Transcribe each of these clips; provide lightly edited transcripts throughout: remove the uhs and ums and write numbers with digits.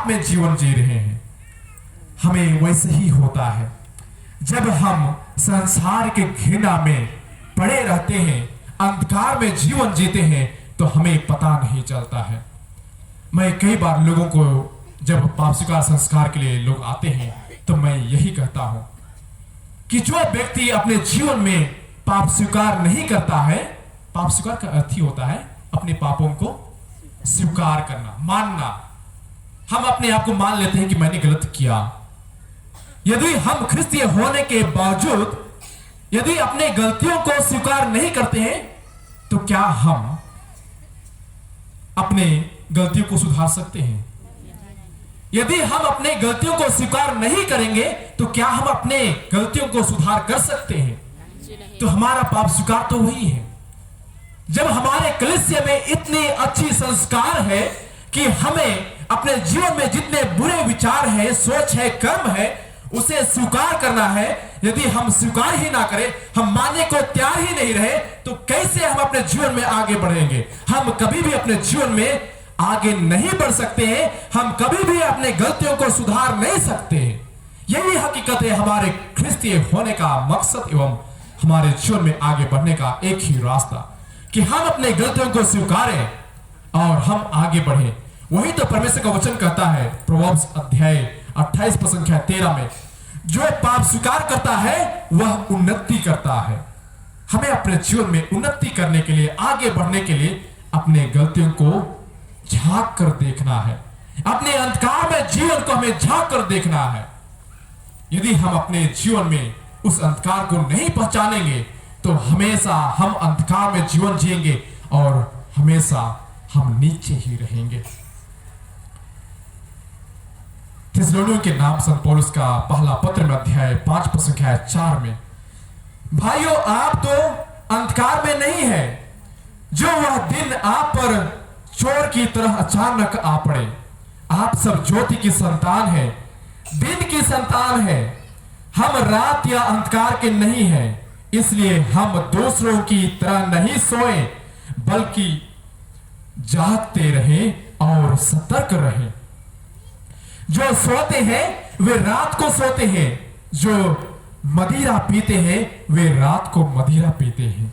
में जीवन जी रहे हैं। हमें वैसे ही होता है जब हम संसार के घृणा में पड़े रहते हैं, अंधकार में जीवन जीते हैं, तो हमें पता नहीं चलता है। मैं कई बार लोगों को जब पाप स्वीकार संस्कार के लिए लोग आते हैं तो मैं यही कहता हूं कि जो व्यक्ति अपने जीवन में पाप स्वीकार नहीं करता है, पाप स्वीकार का अर्थ ही होता है अपने पापों को स्वीकार करना, मानना। हम अपने आप को मान लेते हैं कि मैंने गलत किया। यदि हम ख्रिस्तीय होने के बावजूद यदि अपने गलतियों को स्वीकार नहीं करते हैं, तो क्या हम अपने गलतियों को सुधार सकते हैं? यदि हम अपने गलतियों को स्वीकार नहीं करेंगे, तो क्या हम अपने गलतियों को सुधार कर सकते हैं? तो हमारा पाप स्वीकार तो वही है। जब हमारे कलीसिया में इतनी अच्छी संस्कार है कि हमें अपने जीवन में जितने बुरे विचार है, सोच है, कर्म है, उसे स्वीकार करना है। यदि हम स्वीकार ही ना करें, हम मानने को तैयार ही नहीं रहे, तो कैसे हम अपने जीवन में आगे बढ़ेंगे? हम कभी भी अपने जीवन में आगे नहीं बढ़ सकते हैं। हम कभी भी अपने गलतियों को सुधार नहीं सकते हैं। यही हकीकत है हमारे ख्रिस्तीय होने का मकसद एवं हमारे जीवन में आगे बढ़ने का एक ही रास्ता, कि हम अपने गलतियों को स्वीकारें और हम आगे बढ़ें। वही तो परमेश्वर का वचन कहता है प्रोवर्ब्स अध्याय 28 पद संख्या 13 में, जो पाप स्वीकार करता है वह उन्नति करता है। हमें अपने जीवन में उन्नति करने के लिए, आगे बढ़ने के लिए अपने गलतियों को झांक कर देखना है। अपने अंधकार में जीवन को हमें झांक कर देखना है। यदि हम अपने जीवन में उस अंधकार को नहीं पहचानेंगे, तो हमेशा हम अंधकार में जीवन जिएंगे और हमेशा हम नीचे ही रहेंगे। थिस्सलुनीकियों के नाम संत पौलुस का पहला पत्र में अध्याय 5 पद संख्या 4 में, भाइयों आप तो अंधकार में नहीं है, जो वह दिन आप पर चोर की तरह अचानक आ पड़े। आप सब ज्योति की संतान है, दिन की संतान है। हम रात या अंधकार के नहीं हैं, इसलिए हम दूसरों की तरह नहीं सोए, बल्कि जागते रहें और सतर्क रहें। जो सोते हैं वे रात को सोते हैं, जो मदिरा पीते हैं वे रात को मदिरा पीते हैं।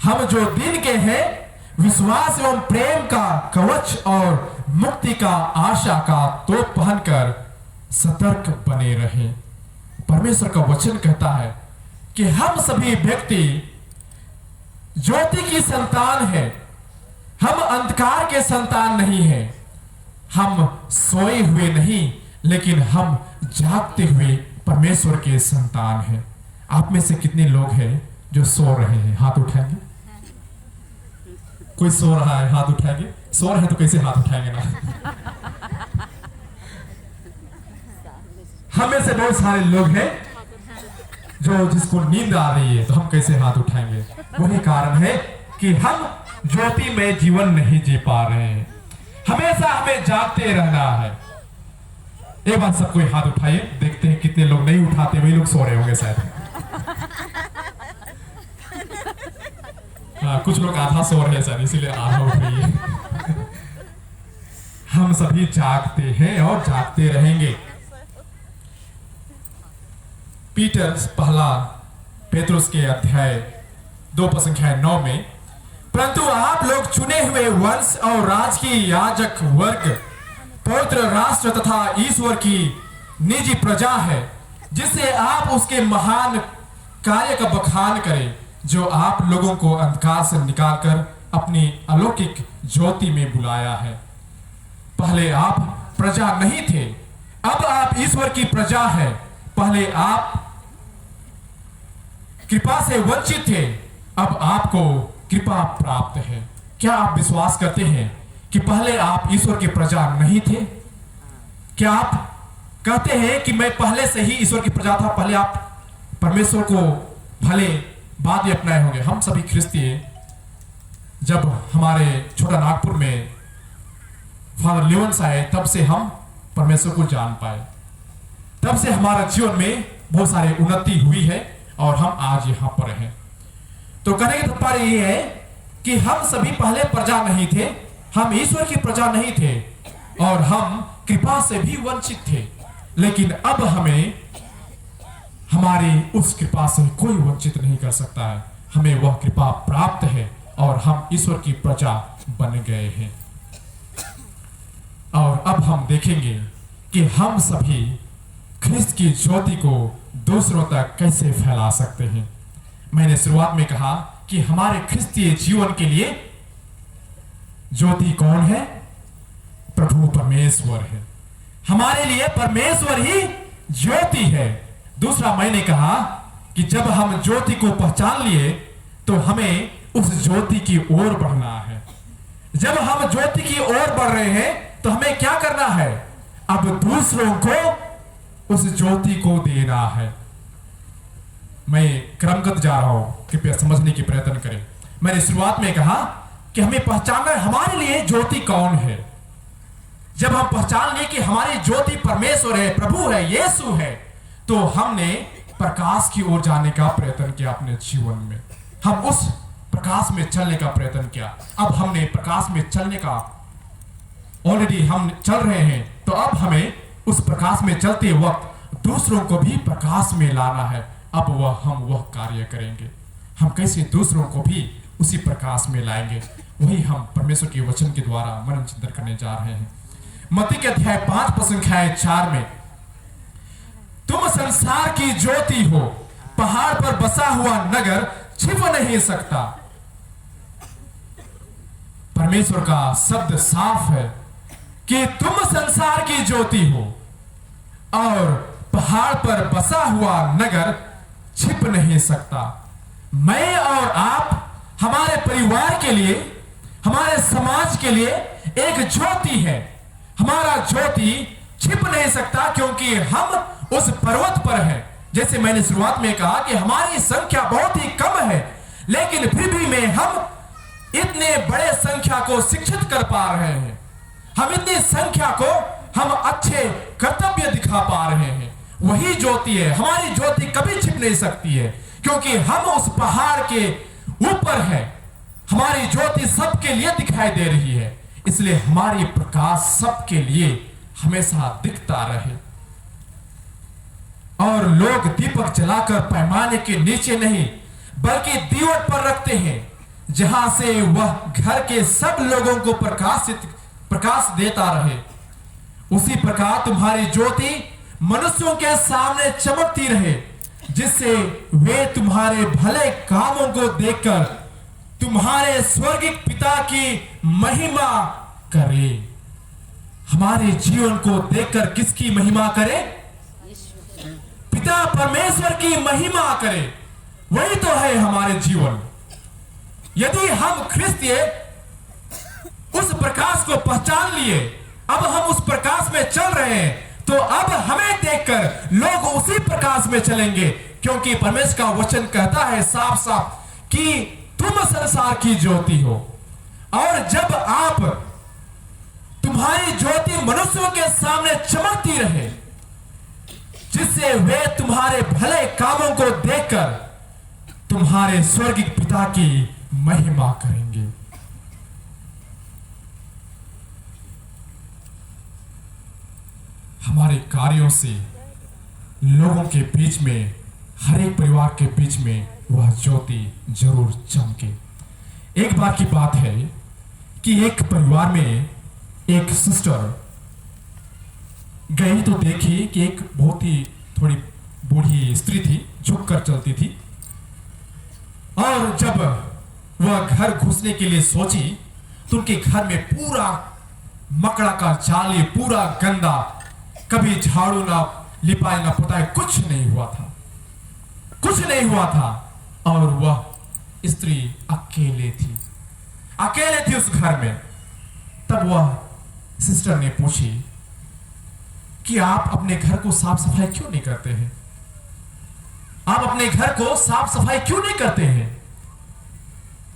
हम जो दिन के हैं, विश्वास एवं प्रेम का कवच और मुक्ति का आशा का तोप पहनकर सतर्क बने रहें। परमेश्वर का वचन कहता है कि हम सभी व्यक्ति ज्योति की संतान है, हम अंधकार के संतान नहीं हैं। हम सोए हुए नहीं, लेकिन हम जागते हुए परमेश्वर के संतान हैं। आप में से कितने लोग हैं जो सो रहे हैं? हाथ उठाएंगे। कोई सो रहा है, हाथ उठाएंगे। सो रहे हैं तो कैसे हाथ उठाएंगे ना? हमें से बहुत सारे लोग हैं जो जिसको नींद आ रही है, तो हम कैसे हाथ उठाएंगे? वही कारण है कि हम ज्योति में जीवन नहीं जी पा रहे हैं। हमेशा हमें जागते रहना है। एक बार सब कोई हाथ उठाइए, देखते हैं कितने लोग नहीं उठाते, वही लोग सो रहे होंगे शायद। कुछ लोग आधा सो रहे हैं सर, इसीलिए आधा उठ रही है। हम सभी जागते हैं और जागते रहेंगे। पीटर पहला पेतरुस के अध्याय 2 पद संख्या 9 में, परंतु आप लोग चुने हुए वंश और राज की याजक वर्ग, पवित्र राष्ट्र तथा ईश्वर की निजी प्रजा है, जिससे आप उसके महान कार्य का बखान करें, जो आप लोगों को अंधकार से निकालकर अपनी अलौकिक ज्योति में बुलाया है। पहले आप प्रजा नहीं थे, अब आप ईश्वर की प्रजा है। पहले आप कृपा से वंचित थे, अब आपको कृपा प्राप्त है। क्या आप विश्वास करते हैं कि पहले आप ईश्वर की प्रजा नहीं थे? क्या आप कहते हैं कि मैं पहले से ही ईश्वर की प्रजा था? पहले आप परमेश्वर को भले बाद में अपनाए होंगे। हम सभी ख्रिस्तीय जब हमारे छोटा नागपुर में फादर लियोन्स आए, तब से हम परमेश्वर को जान पाए। तब से हमारा जीवन में बहुत सारी उन्नति हुई है और हम आज यहाँ पर हैं। तो कहने का तात्पर्य ये है कि हम सभी पहले प्रजा नहीं थे, हम ईश्वर की प्रजा नहीं थे, और हम कृपा से भी वंचित थे, लेकिन अब हमें हमारी उस कृपा से कोई वंचित नहीं कर सकता है। हमें वह कृपा प्राप्त है और हम ईश्वर की प्रजा बन गए हैं। और अब हम देखेंगे कि हम सभी ख्रिस्त की ज्योति को दूसरों तक कैसे फैला सकते हैं। मैंने शुरुआत में कहा कि हमारे ख्रिस्तीय जीवन के लिए ज्योति कौन है? प्रभु परमेश्वर है। हमारे लिए परमेश्वर ही ज्योति है। दूसरा, मैंने कहा कि जब हम ज्योति को पहचान लिए तो हमें उस ज्योति की ओर बढ़ना है। जब हम ज्योति की ओर बढ़ रहे हैं तो हमें क्या करना है? अब दूसरों को उस ज्योति को देना है। मैं क्रमगत जा रहा हूं, कृपया समझने की प्रयत्न करें। मैंने शुरुआत में कहा कि हमें पहचानना है हमारे लिए ज्योति कौन है। जब हम पहचान लिए कि हमारी ज्योति परमेश्वर है, प्रभु है, यीशु है, तो हमने प्रकाश की ओर जाने का प्रयत्न किया अपने जीवन में। हम उस प्रकाश में चलने का प्रयत्न किया। अब हमने प्रकाश में चलने का ऑलरेडी हम चल रहे हैं, तो अब हमें उस प्रकाश में चलते वक्त दूसरों को भी प्रकाश में लाना है। अब हम वह कार्य करेंगे। हम कैसे दूसरों को भी उसी प्रकाश में लाएंगे, वही हम परमेश्वर के वचन के द्वारा मनन चिंतन करने जा रहे हैं। मत्ती के अध्याय 5 पद 4 में, तुम संसार की ज्योति हो, पहाड़ पर बसा हुआ नगर छिप नहीं सकता। परमेश्वर का शब्द साफ है कि तुम संसार की ज्योति हो और पहाड़ पर बसा हुआ नगर छिप नहीं सकता। मैं और आप हमारे परिवार के लिए, हमारे समाज के लिए एक ज्योति है। हमारा ज्योति छिप नहीं सकता क्योंकि हम उस पर्वत पर हैं। जैसे मैंने शुरुआत में कहा कि हमारी संख्या बहुत ही कम है, लेकिन फिर भी में हम इतने बड़े संख्या को शिक्षित कर पा रहे हैं। हम इतनी संख्या को हम अच्छे कर्तव्य दिखा पा रहे हैं। वही ज्योति है। हमारी ज्योति कभी छिप नहीं सकती है क्योंकि हम उस पहाड़ के ऊपर हैं। हमारी ज्योति सबके लिए दिखाई दे रही है, इसलिए हमारी प्रकाश सबके लिए हमेशा दिखता रहे। और लोग दीपक जलाकर पैमाने के नीचे नहीं बल्कि दीवट पर रखते हैं, जहां से वह घर के सब लोगों को प्रकाश देता रहे। उसी प्रकार तुम्हारी ज्योति मनुष्यों के सामने चमकती रहे, जिससे वे तुम्हारे भले कामों को देखकर तुम्हारे स्वर्गिक पिता की महिमा करे। हमारे जीवन को देखकर किसकी महिमा करे? पिता परमेश्वर की महिमा करे। वही तो है हमारे जीवन। यदि हम ख्रिस्तीय उस प्रकाश को पहचान लिए, अब हम उस प्रकाश में चल रहे हैं, तो अब हमें देखकर लोग उसी प्रकाश में चलेंगे, क्योंकि परमेश्वर का वचन कहता है साफ साफ कि तुम संसार की ज्योति हो। और जब आप तुम्हारी ज्योति मनुष्यों के सामने चमकती रहे, जिससे वे तुम्हारे भले कामों को देखकर तुम्हारे स्वर्गिक पिता की महिमा करेंगे। हमारे कार्यों से लोगों के बीच में, हर एक परिवार के बीच में वह ज्योति जरूर चमके। एक बार की बात है कि एक परिवार में एक सिस्टर गई तो देखी कि एक बहुत ही थोड़ी बूढ़ी स्त्री थी, झुककर चलती थी। और जब वह घर घुसने के लिए सोची तो उनके घर में पूरा मकड़ा का जाली, पूरा गंदा, कभी झाड़ू ना लिपाए ना पुताए, कुछ नहीं हुआ था, कुछ नहीं हुआ था। और वह स्त्री अकेले थी उस घर में। तब वह सिस्टर ने पूछी कि आप अपने घर को साफ सफाई क्यों नहीं करते हैं? आप अपने घर को साफ सफाई क्यों नहीं करते हैं?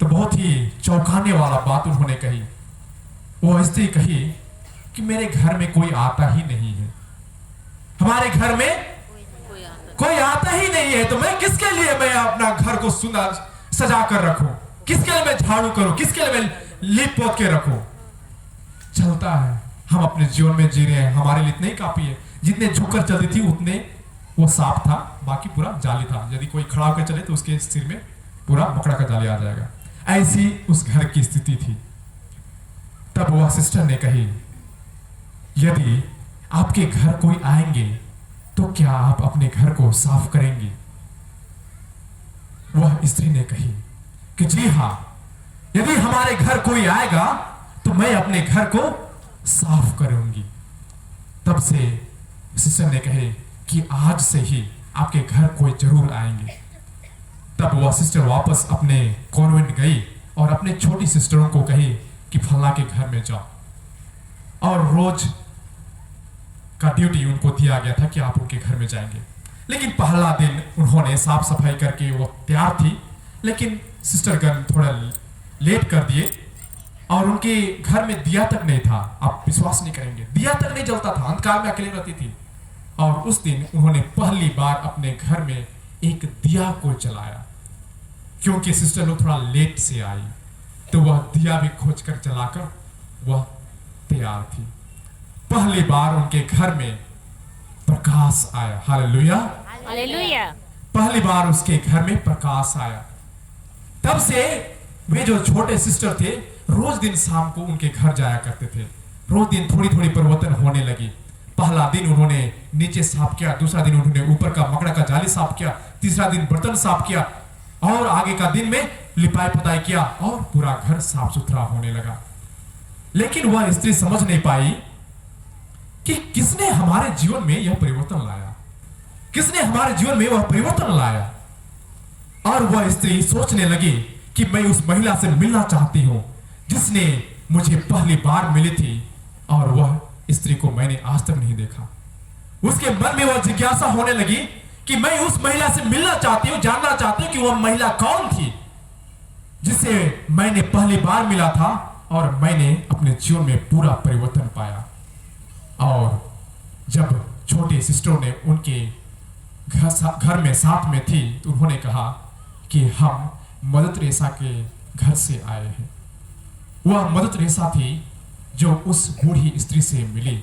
तो बहुत ही चौंकाने वाला बात उन्होंने कही। वो स्त्री कही कि मेरे घर में कोई आता ही नहीं है, हमारे घर में कोई आता ही नहीं है, तो मैं किसके लिए मैं अपना घर को सुंदर सजा कर रखूं? किसके लिए मैं झाड़ू करूं? किसके लिए मैं लीप पोत के रखूं? चलता है हम अपने जीवन में जी रहे हैं, हमारे लिए इतने ही काफी है। जितने झुककर चलती थी उतने वो सांप था, बाकी पूरा जाली था। यदि कोई खड़ा होकर चले तो उसके सिर में पूरा मकड़ा का जाली आ जाएगा। ऐसी उस घर की स्थिति थी। तब वह सिस्टर ने कही, यदि आपके घर कोई आएंगे तो क्या आप अपने घर को साफ करेंगी? वह स्त्री ने कही कि जी हां, यदि हमारे घर कोई आएगा तो मैं अपने घर को साफ करूंगी। तब से सिस्टर ने कहे कि आज से ही आपके घर कोई जरूर आएंगे। तब वह सिस्टर वापस अपने कॉन्वेंट गई और अपने छोटी सिस्टरों को कही कि फला के घर में जाओ। और रोज का ड्यूटी उनको दिया गया था कि आप उनके घर में जाएंगे। लेकिन पहला दिन उन्होंने साफ सफाई करके वो तैयार थी, लेकिन सिस्टर गन थोड़ा लेट कर दिए और उनके घर में दिया तक नहीं था। आप विश्वास नहीं करेंगे, दिया तक नहीं जलता था, अंधकार में अकेले रहती थी। और उस दिन उन्होंने पहली बार अपने घर में एक दिया को जलाया। क्योंकि सिस्टर लोग थोड़ा लेट से आई तो वह दिया भी खोज कर जलाकर वह तैयार थी। पहली बार उनके घर में प्रकाश आया। Hallelujah, hallelujah. पहली बार उसके घर में प्रकाश आया। तब से वे जो छोटे सिस्टर थे रोज दिन शाम को उनके घर जाया करते थे। रोज दिन थोड़ी थोड़ी परिवर्तन होने लगी। पहला दिन उन्होंने नीचे साफ किया, दूसरा दिन उन्होंने ऊपर का मकड़ा का जाली साफ किया, तीसरा दिन बर्तन साफ किया और आगे का दिन में लिपाई पुताई किया और पूरा घर साफ सुथरा होने लगा। लेकिन वह स्त्री समझ नहीं पाई कि किसने हमारे जीवन में यह परिवर्तन लाया, किसने हमारे जीवन में वह परिवर्तन लाया। और वह स्त्री सोचने लगी कि मैं उस महिला से मिलना चाहती हूं जिसने मुझे पहली बार मिली थी और वह स्त्री को मैंने आज तक नहीं देखा। उसके मन में वह जिज्ञासा होने लगी कि मैं उस महिला से मिलना चाहती हूं, जानना चाहती हूं कि वह महिला कौन थी जिसे मैंने पहली बार मिला था और मैंने अपने जीवन में पूरा परिवर्तन पाया। और जब छोटी सिस्टरों ने उनके घर में साथ में थी तो उन्होंने कहा कि हम मदर टेरेसा के घर से आए हैं। वह मदर टेरेसा थी जो उस बूढ़ी स्त्री से मिली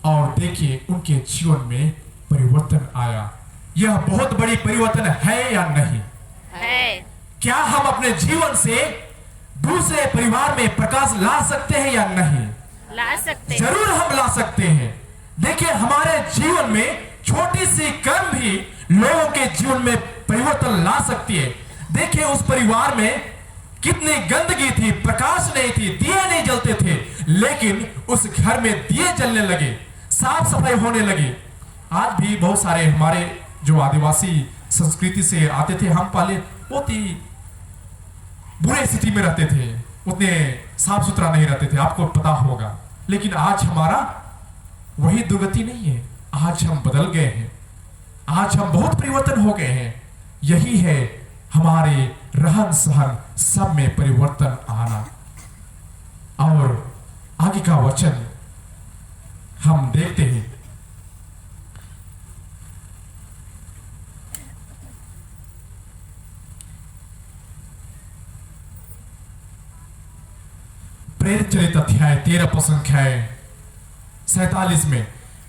और देखिए उनके जीवन में परिवर्तन आया। यह बहुत बड़ी परिवर्तन है या नहीं है? क्या हम अपने जीवन से दूसरे परिवार में प्रकाश ला सकते हैं या नहीं? ला सकते हैं। जरूर हम ला सकते हैं। देखिए हमारे जीवन में छोटी सी कर्म भी लोगों के जीवन में परिवर्तन ला सकती है। देखिए उस परिवार में कितनी गंदगी थी, प्रकाश नहीं थी, दिए नहीं जलते थे, लेकिन उस घर में दिए जलने लगे, साफ सफाई होने लगी। आज भी बहुत सारे हमारे जो आदिवासी संस्कृति से आते थे, हम पहले बहुत ही बुरे स्थिति में रहते थे, उतने साफ सुथरा नहीं रहते थे, आपको पता होगा। लेकिन आज हमारा वही दुर्गति नहीं है। आज हम बदल गए हैं, आज हम बहुत परिवर्तन हो गए हैं। यही है हमारे रहन सहन सब में परिवर्तन आना। और आगे का वचन हम देखते हैं। प्रेरित चरित अध्याय 13 पद संख्या 47 में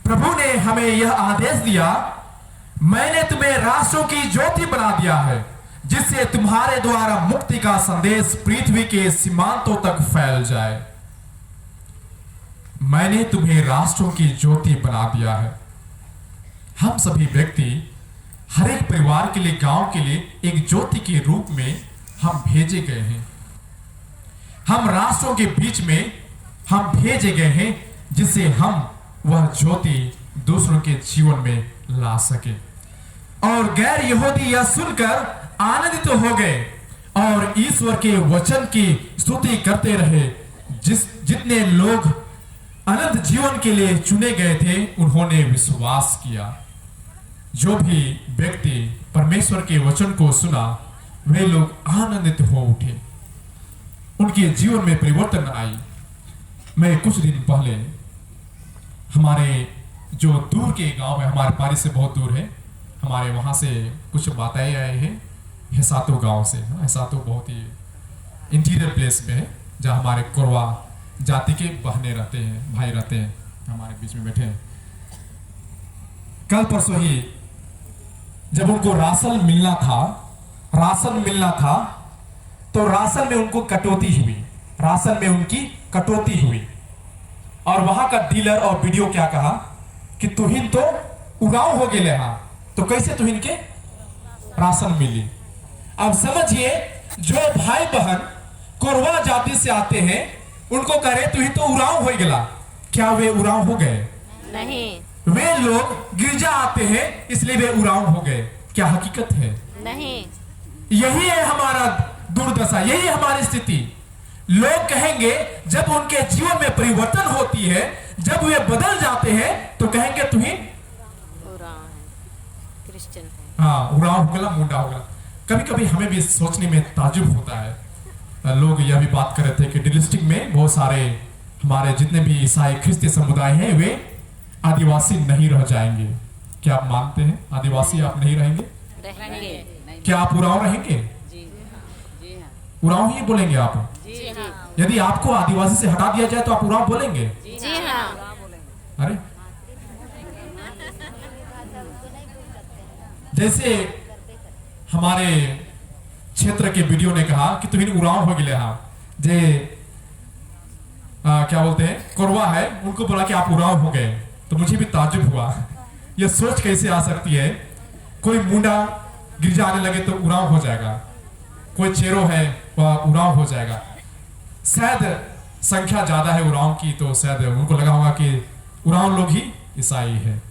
प्रभु ने हमें यह आदेश दिया, मैंने तुम्हें राष्ट्रों की ज्योति बना दिया है जिससे तुम्हारे द्वारा मुक्ति का संदेश पृथ्वी के सीमांतों तक फैल जाए। मैंने तुम्हें राष्ट्रों की ज्योति बना दिया है। हम सभी व्यक्ति हर एक परिवार के लिए, गांव के लिए एक ज्योति के रूप में हम भेजे गए हैं। हम राष्ट्रों के बीच में हम भेजे गए हैं जिससे हम वह ज्योति दूसरों के जीवन में ला सके। और गैर यहूदी यह सुनकर आनंदित हो गए और ईश्वर के वचन की स्तुति करते रहे। जितने लोग अनंत जीवन के लिए चुने गए थे उन्होंने विश्वास किया। जो भी व्यक्ति परमेश्वर के वचन को सुना वे लोग आनंदित हो उठे, उनके जीवन में परिवर्तन आई। मैं कुछ दिन पहले हमारे जो दूर के गांव है, हमारे पारी से बहुत दूर है, हमारे वहां से कुछ बातें आए हैं हेसातो गांव से। हेसातो बहुत ही इंटीरियर प्लेस में है जहां हमारे कोरवा जाति के बहने रहते हैं, भाई रहते हैं, हमारे बीच में बैठे हैं। कल परसों ही जब उनको राशन मिलना था तो राशन में उनको कटौती हुई, राशन में उनकी कटौती हुई। और वहां का डीलर और वीडियो क्या कहा कि तुहिन तो उड़ाव हो गए। हाँ, तो कैसे तुहिन के राशन मिली? अब समझिए, जो भाई बहन कोरवा जाति से आते हैं उनको कह रहे तुहिन तो उड़ाव हो गया। क्या वे उड़ाव हो गए? नहीं, वे लोग गिरजा आते हैं इसलिए वे उड़ाव हो गए। क्या हकीकत है? नहीं। यही है हमारा दुर्दशा, यही है हमारी स्थिति। लोग कहेंगे जब उनके जीवन में परिवर्तन होती है, जब वे बदल जाते हैं तो कहेंगे तुहिन उड़ाव है, क्रिश्चियन है। हाँ, उड़ाव हो गया, मुंडा हो गया। कभी कभी हमें भी सोचने में ताज्जुब होता है। लोग यह भी बात कर रहे थे कि डिस्ट्रिक्ट में बहुत सारे हमारे जितने भी ईसाई ख्रिस्ती समुदाय हैं वे आदिवासी नहीं रह जाएंगे। क्या आप मानते हैं आदिवासी आप नहीं रहेंगे? रहेंगे। क्या आप उड़ाव रहेंगे? उड़ाव ही बोलेंगे आप? जी हाँ। यदि आपको आदिवासी से हटा दिया जाए तो आप उड़ाव बोलेंगे? जी हाँ। अरे, जैसे हमारे क्षेत्र के वीडियो ने कहा कि तुम उड़ाव हो गए। हाँ, जे क्या बोलते हैं, कोरवा है, उनको बोला कि आप उड़ाव हो गए। तो मुझे भी ताज्जुब हुआ, यह सोच कैसे आ सकती है? कोई मुंडा गिरजा आने लगे तो उड़ाव हो जाएगा, कोई चेरो है वह उड़ाव हो जाएगा। शायद संख्या ज्यादा है उड़ाव की, तो शायद उनको लगा होगा कि उड़ाव लोग ही ईसाई है।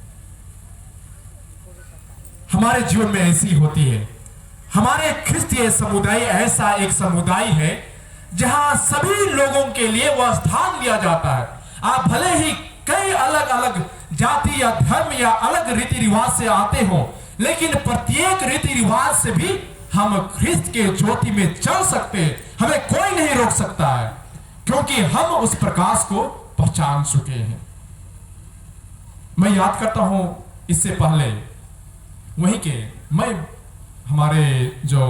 हमारे जीवन में ऐसी होती है। हमारे ख्रिस्तीय समुदाय ऐसा एक समुदाय है जहां सभी लोगों के लिए वह स्थान दिया जाता है। आप भले ही कई अलग अलग जाति या धर्म या अलग रीति रिवाज से आते हो, लेकिन प्रत्येक रीति रिवाज से भी हम ख्रिस्त के ज्योति में चल सकते हैं। हमें कोई नहीं रोक सकता है, क्योंकि हम उस प्रकाश को पहचान चुके हैं। मैं याद करता हूं इससे पहले वहीं के मैं हमारे जो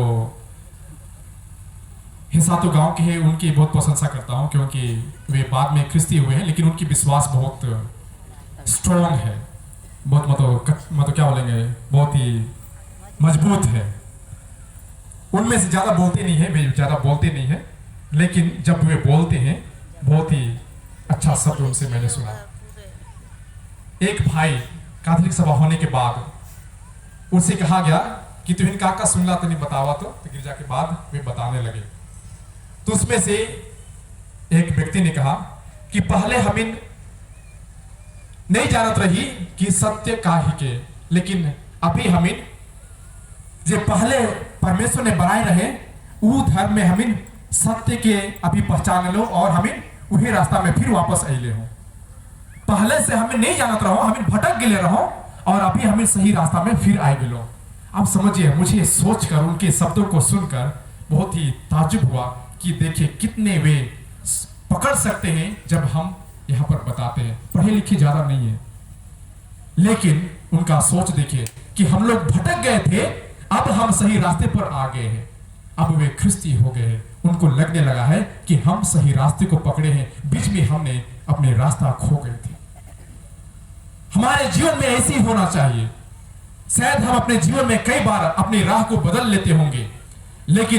हिसातो गांव के हैं उनकी बहुत प्रशंसा करता हूं, क्योंकि वे बाद में ख्रिस्ती हुए हैं, लेकिन उनकी विश्वास बहुत स्ट्रॉन्ग है, बहुत मतलब क्या बोलेंगे, बहुत ही मजबूत है। उनमें से ज्यादा बोलते नहीं है, वे ज्यादा बोलते नहीं है, लेकिन जब वे बोलते हैं बहुत ही अच्छा शब्द उनसे मैंने सुना। एक भाई कैथोलिक सभा होने के बाद उनसे कहा गया कि तुम इनका का सुनला तो नहीं बतावा, तो गिरजा के बाद वे बताने लगे। तो उसमें से एक व्यक्ति ने कहा कि पहले हम इन नहीं जानत रही कि सत्य का ही के, लेकिन अभी हम इन जो पहले परमेश्वर ने बनाए रहे वो धर्म में हम इन सत्य के अभी पहचान लो और हम इन वही रास्ता में फिर वापस अले हो। पहले से हमें नहीं जानत रहो, हमें भटक गए रहो और अभी हमें सही रास्ता में फिर आए गए। आप समझिए, मुझे सोचकर उनके शब्दों को सुनकर बहुत ही ताज्जुब हुआ कि देखिए कितने वे पकड़ सकते हैं जब हम यहाँ पर बताते हैं। पढ़े लिखे ज्यादा नहीं है, लेकिन उनका सोच देखिए कि हम लोग भटक गए थे, अब हम सही रास्ते पर आ गए हैं, अब वे ख्रिस्ती हो गए हैं। उनको लगने लगा है कि हम सही रास्ते को पकड़े हैं, बीच में हमने अपने रास्ता खो गए थे। हमारे जीवन में ऐसे ही होना चाहिए। शायद हम अपने जीवन में कई बार अपनी राह को बदल लेते होंगे, लेकिन